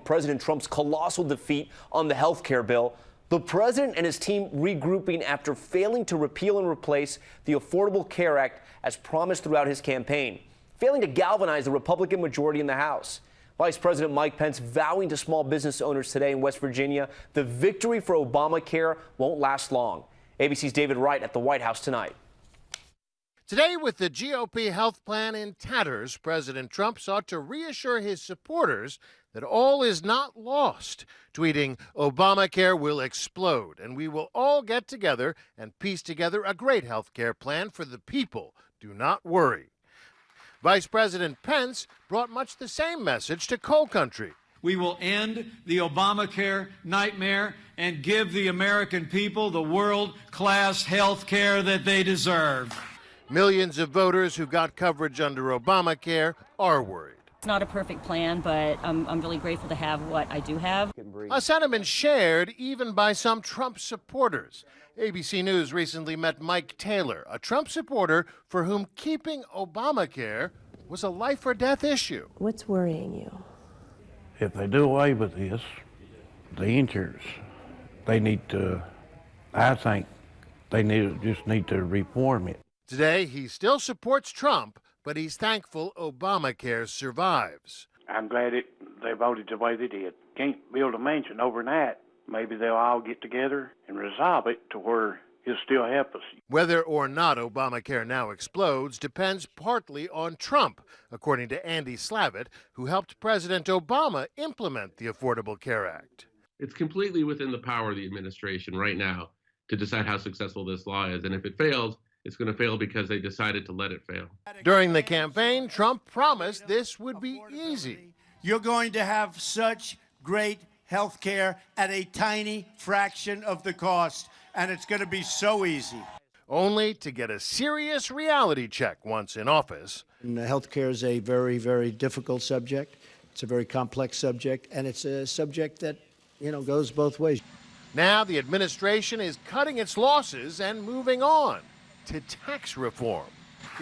President Trump's colossal defeat on the health care bill. The president and his team regrouping after failing to repeal and replace the Affordable Care Act as promised throughout his campaign, failing to galvanize the Republican majority in the House. Vice President Mike Pence vowing to small business owners today in West Virginia the victory for Obamacare won't last long. ABC's David Wright at the White House tonight. Today, with the GOP health plan in tatters, President Trump sought to reassure his supporters that all is not lost, tweeting, "Obamacare will explode, and we will all get together and piece together a great health care plan for the people. Do not worry." Vice President Pence brought much the same message to coal country. We will end the Obamacare nightmare and give the American people the world-class health care that they deserve. Millions of voters who got coverage under Obamacare are worried. It's not a perfect plan, but I'm really grateful to have what I do have. A sentiment shared even by some Trump supporters. ABC News recently met Mike Taylor, a Trump supporter for whom keeping Obamacare was a life-or-death issue. What's worrying you? If they do away with this, the insurance, I think they just need to reform it. Today, he still supports Trump, but he's thankful Obamacare survives. I'm glad they voted the way they did. Can't build a mansion overnight. Maybe they'll all get together and resolve it to where it'll still help us. Whether or not Obamacare now explodes depends partly on Trump, according to Andy Slavitt, who helped President Obama implement the Affordable Care Act. It's completely within the power of the administration right now to decide how successful this law is. And if it fails, it's going to fail because they decided to let it fail. During the campaign, Trump promised this would be easy. You're going to have such great health care at a tiny fraction of the cost, and it's going to be so easy. Only to get a serious reality check once in office. Health care is a very, very difficult subject. It's a very complex subject, and it's a subject that, goes both ways. Now the administration is cutting its losses and moving on to tax reform.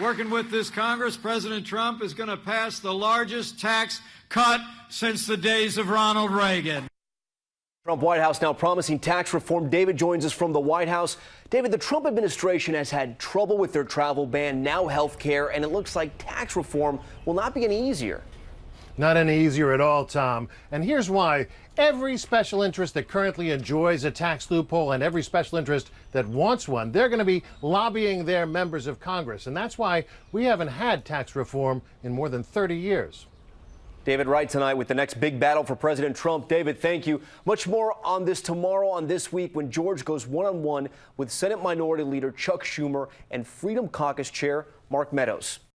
Working with this Congress, President Trump is going to pass the largest tax cut since the days of Ronald Reagan. Trump White House now promising tax reform. David joins us from the White House. David, the Trump administration has had trouble with their travel ban, now health care, and it looks like tax reform will not be any easier. Not any easier at all, Tom. And here's why. Every special interest that currently enjoys a tax loophole and every special interest that wants one, they're going to be lobbying their members of Congress. And that's why we haven't had tax reform in more than 30 years. David Wright tonight with the next big battle for President Trump. David, thank you. Much more on this tomorrow on This Week when George goes one-on-one with Senate Minority Leader Chuck Schumer and Freedom Caucus Chair Mark Meadows.